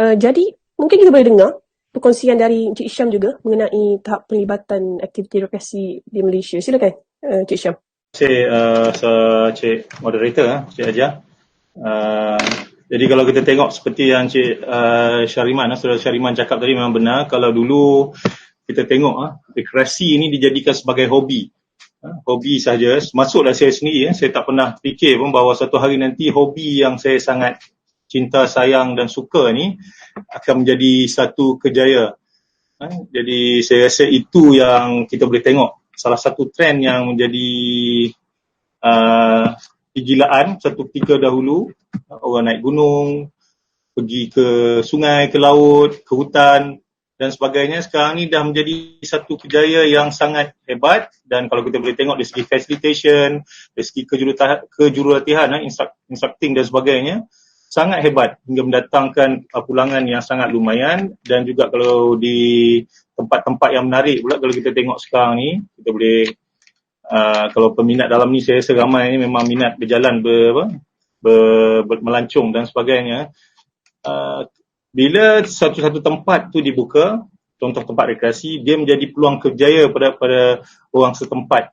Jadi mungkin kita boleh dengar perkongsian dari Encik Syam juga mengenai tahap pelibatan aktiviti rekreasi di Malaysia. Silakan Encik Syam. Cik moderator, Cik Aja. Jadi kalau kita tengok seperti yang Cik Syariman, Saudara Syariman cakap tadi memang benar. Kalau dulu kita tengok rekreasi ini dijadikan sebagai hobi. Hobi saja, masuklah saya sendiri, saya tak pernah fikir pun bahawa satu hari nanti hobi yang saya sangat cinta, sayang dan suka ni akan menjadi satu kejayaan. Jadi saya rasa itu yang kita boleh tengok. Salah satu trend yang menjadi kegilaan satu ketika dahulu, orang naik gunung, pergi ke sungai, ke laut, ke hutan dan sebagainya. Sekarang ni dah menjadi satu kejayaan yang sangat hebat, dan kalau kita boleh tengok dari segi facilitation, dari segi kejurulatihan, instructing dan sebagainya, sangat hebat hingga mendatangkan pulangan yang sangat lumayan. Dan juga kalau di tempat-tempat yang menarik pula, kalau kita tengok sekarang ni, kita boleh kalau peminat dalam ni saya rasa ramai ni memang minat berjalan, melancong dan sebagainya. Bila satu-satu tempat tu dibuka, contoh tempat rekreasi, dia menjadi peluang kerjaya pada orang setempat.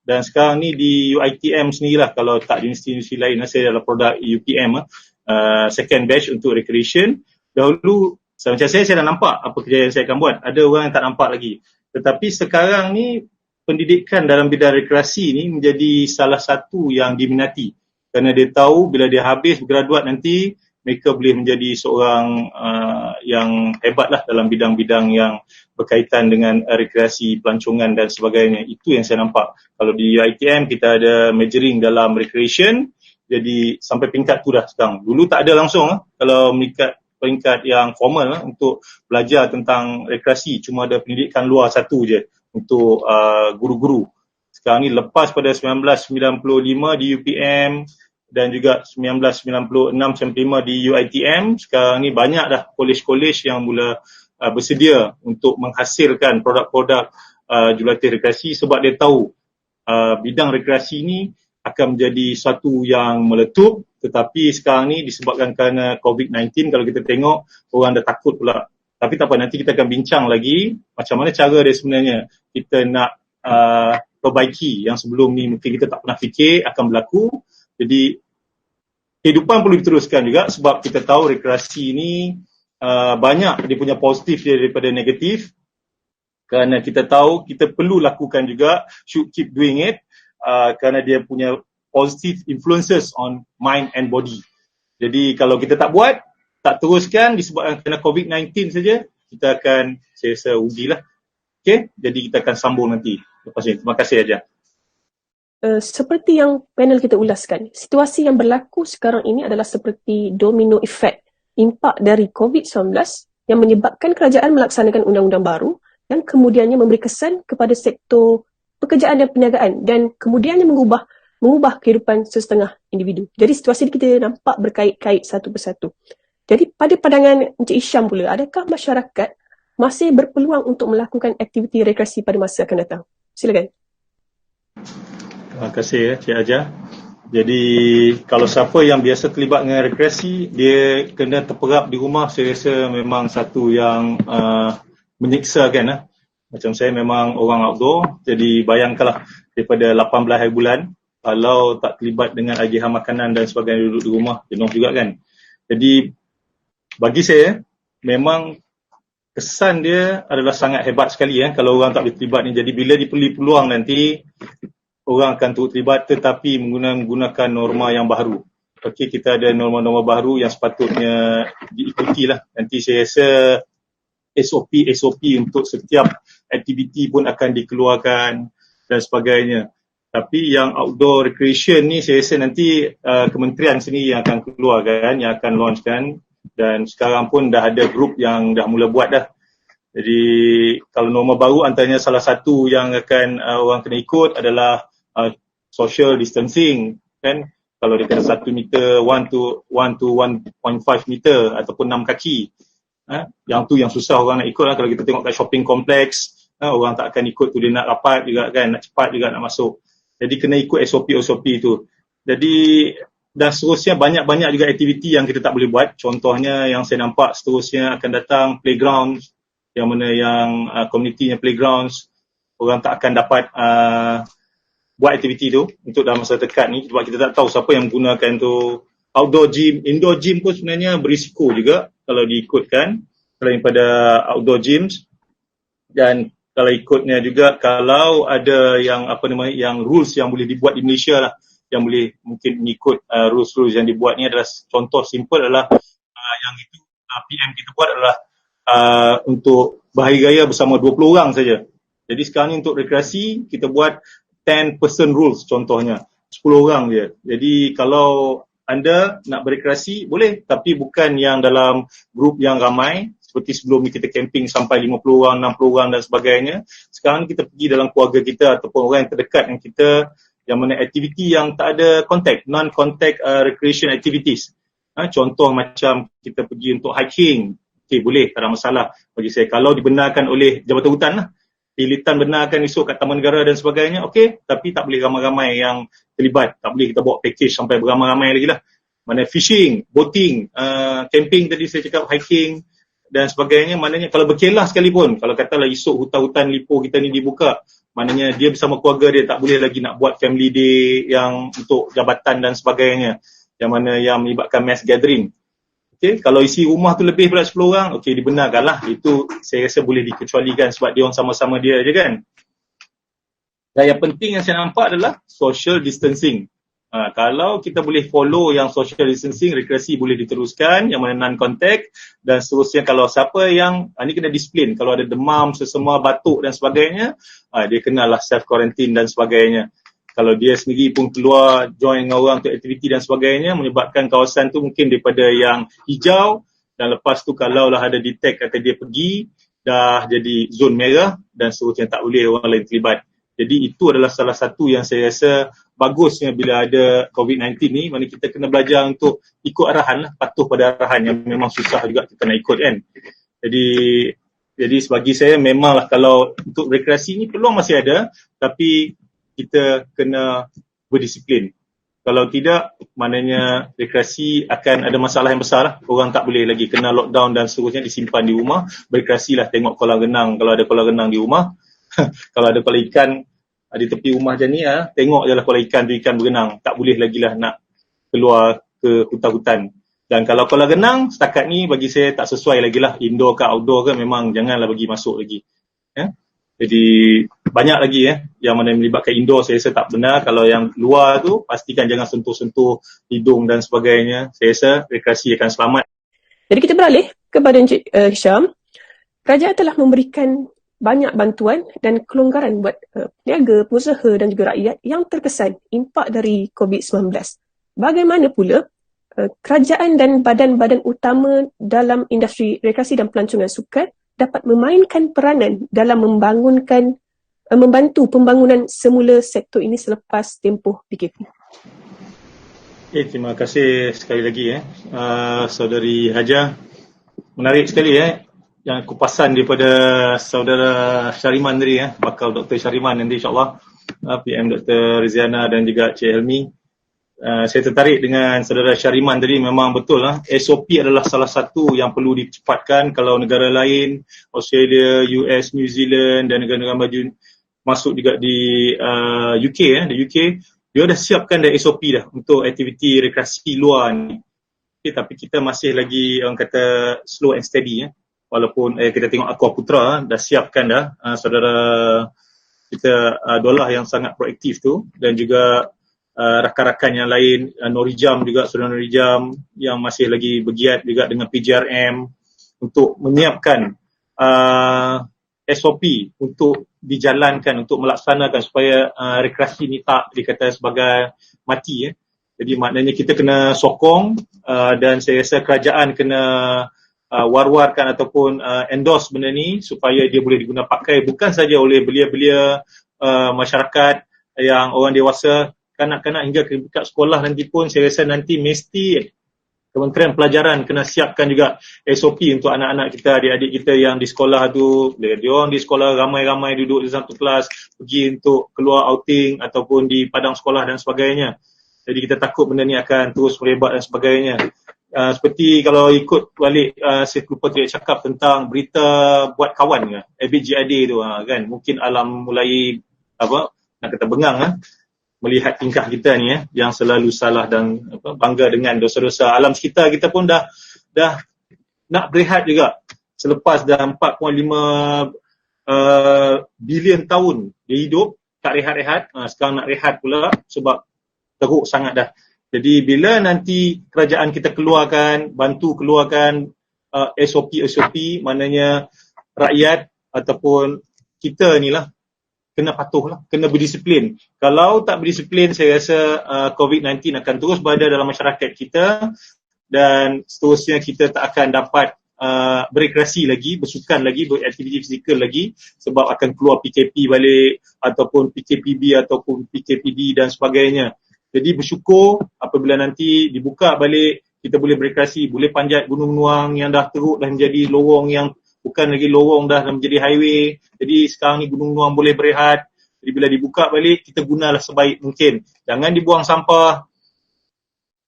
Dan sekarang ni di UiTM sendirilah, kalau tak di universiti lain, saya adalah produk UPM, second batch untuk recreation. Dahulu macam saya dah nampak apa kerja yang saya akan buat. Ada orang yang tak nampak lagi. Tetapi sekarang ni pendidikan dalam bidang rekreasi ni menjadi salah satu yang diminati, kerana dia tahu bila dia habis graduate nanti, mereka boleh menjadi seorang yang hebatlah dalam bidang-bidang yang berkaitan dengan rekreasi, pelancongan dan sebagainya. Itu yang saya nampak. Kalau di ITM kita ada majoring dalam recreation, jadi sampai peringkat tu dah sekarang. Dulu tak ada langsung kalau peringkat yang formal untuk belajar tentang rekreasi, cuma ada pendidikan luar satu je untuk guru-guru. Sekarang ni lepas pada 1995 di UPM dan juga 1996-95 di UiTM, sekarang ni banyak dah kolej-kolej yang mula bersedia untuk menghasilkan produk-produk jurulatih rekreasi, sebab dia tahu bidang rekreasi ni akan menjadi satu yang meletup. Tetapi sekarang ni disebabkan kerana COVID-19, kalau kita tengok orang dah takut pula. Tapi tak apa, nanti kita akan bincang lagi macam mana cara dia sebenarnya kita nak perbaiki yang sebelum ni mungkin kita tak pernah fikir akan berlaku. Jadi kehidupan perlu diteruskan juga, sebab kita tahu rekreasi ni banyak dia punya positif daripada negatif. Kerana kita tahu kita perlu lakukan juga, should keep doing it, kerana dia punya positive influences on mind and body. Jadi kalau kita tak buat, tak teruskan disebabkan kerana COVID-19 saja, kita akan, saya rasa, ujilah. Okay? Jadi kita akan sambung nanti lepas ini. Terima kasih Aja. Seperti yang panel kita ulaskan, situasi yang berlaku sekarang ini adalah seperti domino effect, impak dari COVID-19 yang menyebabkan kerajaan melaksanakan undang-undang baru yang kemudiannya memberi kesan kepada sektor pekerjaan dan perniagaan, dan kemudiannya mengubah kehidupan sesetengah individu. Jadi situasi ini kita nampak berkait-kait satu persatu. Jadi pada pandangan Encik Syam pula, adakah masyarakat masih berpeluang untuk melakukan aktiviti rekreasi pada masa akan datang? Silakan. Terima kasih Cik Aja. Jadi kalau siapa yang biasa terlibat dengan rekreasi, dia kena terperap di rumah, saya rasa memang satu yang menyiksa kan. Macam saya memang orang outdoor, jadi bayangkanlah daripada 18 hari bulan, kalau tak terlibat dengan agihan makanan dan sebagainya, duduk di rumah, jenuh juga kan. Jadi bagi saya memang kesan dia adalah sangat hebat sekali kalau orang tak boleh terlibat ni. Jadi bila diberi peluang nanti, orang akan turut terlibat, tetapi menggunakan norma yang baru. Okey, kita ada norma-norma baru yang sepatutnya diikutilah. Nanti saya rasa SOP untuk setiap aktiviti pun akan dikeluarkan dan sebagainya. Tapi yang outdoor recreation ni saya rasa nanti kementerian sendiri yang akan keluarkan, yang akan launchkan, dan sekarang pun dah ada grup yang dah mula buat dah. Jadi kalau norma baru, antaranya salah satu yang akan orang kena ikut adalah social distancing kan. Kalau dia kena 1 meter, 1 to 1.5 meter ataupun 6 kaki. Yang tu yang susah orang nak ikut lah. Kalau kita tengok kat shopping complex, orang tak akan ikut tu, dia nak rapat juga kan, nak cepat juga nak masuk. Jadi kena ikut SOP tu. Jadi dan seterusnya banyak-banyak juga aktiviti yang kita tak boleh buat. Contohnya yang saya nampak seterusnya akan datang playground, yang mana yang komunitinya playgrounds, orang tak akan dapat buat aktiviti tu untuk dalam masa dekat ni sebab kita tak tahu siapa yang menggunakan tu. Outdoor gym, indoor gym pun sebenarnya berisiko juga kalau diikutkan selain pada outdoor gyms. Dan kalau ikutnya juga, kalau ada yang yang rules yang boleh dibuat di Malaysia lah, yang boleh mungkin mengikut rules-rules yang dibuat ni adalah, contoh simple adalah yang itu PM kita buat adalah untuk berhari raya bersama 20 orang saja. Jadi sekarang ni untuk rekreasi kita buat 10 person rules contohnya, 10 orang je. Jadi kalau anda nak berrekreasi boleh, tapi bukan yang dalam grup yang ramai seperti sebelum ni kita camping sampai 50 orang, 60 orang dan sebagainya. Sekarang kita pergi dalam keluarga kita ataupun orang yang terdekat dengan kita, yang mana aktiviti yang tak ada contact, non-contact recreation activities. Contoh macam kita pergi untuk hiking, okay, boleh, tak ada masalah bagi saya. Kalau dibenarkan oleh Jabatan Hutan lah, Pilitan benarkan esok kat Taman Negara dan sebagainya, okey, tapi tak boleh ramai-ramai yang terlibat. Tak boleh kita bawa package sampai beramai-ramai lagi lah. Mana fishing, boating, camping tadi saya cakap, hiking dan sebagainya. Maknanya kalau berkelah sekalipun, kalau katalah esok hutan-hutan Lipo kita ni dibuka, maknanya dia bersama keluarga dia tak boleh lagi nak buat family day yang untuk jabatan dan sebagainya, yang mana yang melibatkan mass gathering. Okay, kalau isi rumah tu lebih daripada 10 orang, okey, dibenarkan lah. Itu saya rasa boleh dikecualikan sebab dia orang sama-sama dia je kan. Dan yang penting yang saya nampak adalah social distancing. Kalau kita boleh follow yang social distancing, rekreasi boleh diteruskan, yang mana non-contact, dan seterusnya. Kalau siapa yang, ini kena disiplin, kalau ada demam, sesama, batuk dan sebagainya, dia kenalah self-quarantine dan sebagainya. Kalau dia sendiri pun keluar join dengan orang untuk aktiviti dan sebagainya, menyebabkan kawasan tu mungkin daripada yang hijau, dan lepas tu kalau lah ada detect kata dia pergi, dah jadi zon merah dan seterusnya, tak boleh orang lain terlibat. Jadi itu adalah salah satu yang saya rasa bagusnya bila ada COVID-19 ni, mana kita kena belajar untuk ikut arahan lah, patuh pada arahan yang memang susah juga kita nak ikut kan. Jadi sebagi saya memanglah kalau untuk rekreasi ni peluang masih ada, tapi kita kena berdisiplin. Kalau tidak, maknanya rekreasi akan ada masalah yang besar lah. Orang tak boleh lagi kena lockdown dan seterusnya, disimpan di rumah. Berkreasi lah, tengok kolam renang kalau ada kolam renang di rumah. Kalau ada kolam ikan di tepi rumah macam ni, tengok je lah kolam ikan tu, ikan berenang. Tak boleh lagi lah nak keluar ke hutan-hutan. Dan kalau kolam renang, setakat ni bagi saya tak sesuai lagi lah. Indoor ke outdoor ke, memang janganlah bagi masuk lagi. Jadi banyak lagi yang mana melibatkan indoor saya rasa tak benar. Kalau yang luar tu pastikan jangan sentuh-sentuh hidung dan sebagainya. Saya rasa rekreasi akan selamat. Jadi kita beralih kepada Encik Hisham. Kerajaan telah memberikan banyak bantuan dan kelonggaran buat peniaga, pengusaha dan juga rakyat yang terkesan impak dari COVID-19. Bagaimana pula kerajaan dan badan-badan utama dalam industri rekreasi dan pelancongan sukan dapat memainkan peranan dalam membantu pembangunan semula sektor ini selepas tempoh PKP? Terima kasih sekali lagi Saudari Haja. Menarik sekali yang kupasan daripada Saudara Syariman tadi bakal Dr. Syariman nanti insyaAllah, PM Dr. Riziana dan juga Cik Helmi. Saya tertarik dengan Saudara Syariman tadi, memang betul SOP adalah salah satu yang perlu dicepatkan. Kalau negara lain, Australia, US, New Zealand dan negara-negara maju masuk juga di UK, dia dah siapkan dah SOP dah untuk aktiviti rekreasi luar ni. Tapi kita masih lagi orang kata slow and steady walaupun kita tengok Aqua Putra dah siapkan dah, saudara kita Dolah yang sangat proaktif tu, dan juga rakan-rakan yang lain, Norijam juga, saudara Norijam yang masih lagi bergiat juga dengan PJRM untuk menyiapkan SOP untuk dijalankan, untuk melaksanakan supaya rekreasi ni tak dikata sebagai mati. Jadi maknanya kita kena sokong, dan saya rasa kerajaan kena war-warkan ataupun endorse benda ni supaya dia boleh diguna pakai bukan saja oleh belia-belia masyarakat yang orang dewasa, kanak-kanak hingga ke dekat sekolah nanti pun. Saya rasa nanti mesti Kementerian Pelajaran kena siapkan juga SOP untuk anak-anak kita, adik-adik kita yang di sekolah tu. Dia orang di sekolah ramai-ramai duduk di satu kelas, pergi untuk keluar outing ataupun di padang sekolah dan sebagainya. Jadi kita takut benda ni akan terus merebak dan sebagainya. Seperti kalau ikut balik, saya lupa tidak cakap tentang berita buat kawan ke, ABGAD tu kan. Mungkin alam mulai nak kata bengang melihat tingkah kita ni yang selalu salah dan bangga dengan dosa-dosa. Alam sekitar kita pun dah nak berehat juga. Selepas dah 4.5 bilion tahun dia hidup tak rehat-rehat, sekarang nak rehat pula sebab teruk sangat dah. Jadi bila nanti kerajaan kita bantu keluarkan SOP, maknanya rakyat ataupun kita ni lah kena patuh lah, kena berdisiplin. Kalau tak berdisiplin, saya rasa COVID-19 akan terus berada dalam masyarakat kita dan seterusnya kita tak akan dapat berekreasi lagi, bersukan lagi, beraktiviti fizikal lagi sebab akan keluar PKP balik ataupun PKPB ataupun PKPD dan sebagainya. Jadi bersyukur apabila nanti dibuka balik, kita boleh berekreasi, boleh panjat gunung-gunung yang dah teruk dan menjadi lorong yang bukan lagi lorong dah menjadi highway. Jadi sekarang ni gunung-gunung boleh berehat. Jadi bila dibuka balik, kita gunalah sebaik mungkin. Jangan dibuang sampah.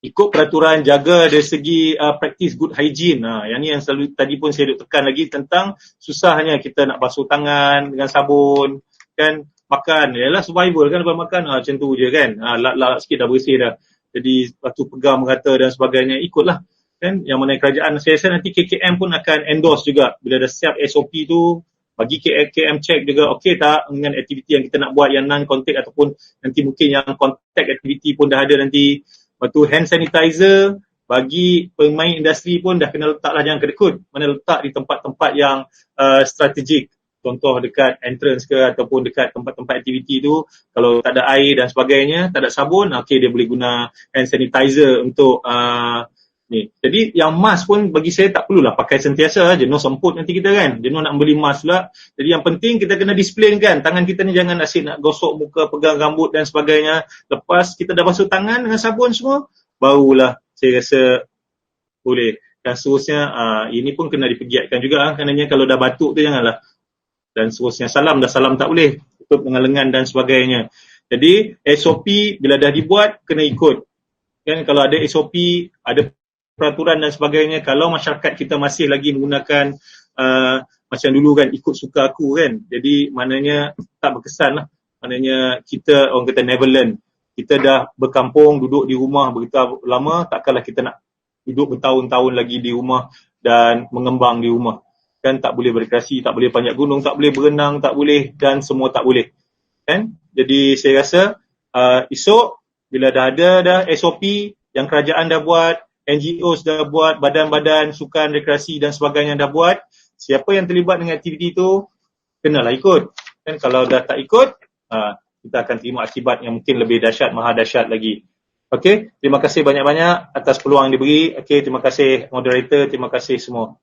Ikut peraturan, jaga dari segi practice good hygiene. Yang ni yang selalu tadi pun saya duk tekan lagi tentang susahnya kita nak basuh tangan dengan sabun kan. Makan, ialah survival kan, lepas makan macam tu je kan, lap-lap sikit dah bersih dah. Jadi lepas tu pegang merata dan sebagainya, ikutlah kan. Yang mana kerajaan, saya rasa nanti KKM pun akan endorse juga bila dah siap SOP tu, bagi KKM check juga okey tak dengan aktiviti yang kita nak buat yang non-contact ataupun nanti mungkin yang contact aktiviti pun dah ada nanti. Lepas tu hand sanitizer bagi pemain industri pun dah kena letaklah, jangan kedekut, mana letak di tempat-tempat yang strategik. Contoh dekat entrance ke ataupun dekat tempat-tempat aktiviti tu, kalau tak ada air dan sebagainya, tak ada sabun, okey dia boleh guna hand sanitizer untuk ni. Jadi yang mask pun bagi saya tak perlulah pakai sentiasa, jenuh semput nanti kita kan, jenuh nak beli mask pula. Jadi yang penting kita kena disiplin kan, tangan kita ni jangan asyik nak gosok muka, pegang rambut dan sebagainya. Lepas kita dah basuh tangan dengan sabun semua, barulah saya rasa boleh. Dan seterusnya ini pun kena dipergiatkan juga, kerana kalau dah batuk tu janganlah. Dan seterusnya salam tak boleh, tutup dengan lengan dan sebagainya. Jadi SOP bila dah dibuat kena ikut kan. Kalau ada SOP, ada peraturan dan sebagainya, kalau masyarakat kita masih lagi menggunakan macam dulu kan, ikut suka aku kan, jadi maknanya tak berkesan lah. Maknanya kita orang kata never learn. Kita dah berkampung, duduk di rumah begitu lama, takkanlah kita nak duduk bertahun-tahun lagi di rumah dan mengembang di rumah kan. Tak boleh berekreasi, tak boleh panjat gunung, tak boleh berenang, tak boleh, dan semua tak boleh kan. Jadi saya rasa esok bila dah ada SOP yang kerajaan dah buat, NGOs dah buat, badan-badan sukan, rekreasi dan sebagainya dah buat, siapa yang terlibat dengan aktiviti tu kenalah ikut kan. Kalau dah tak ikut, kita akan terima akibat yang mungkin lebih dahsyat, maha dahsyat lagi. Okey, terima kasih banyak-banyak atas peluang yang diberi. Okey, terima kasih moderator, terima kasih semua.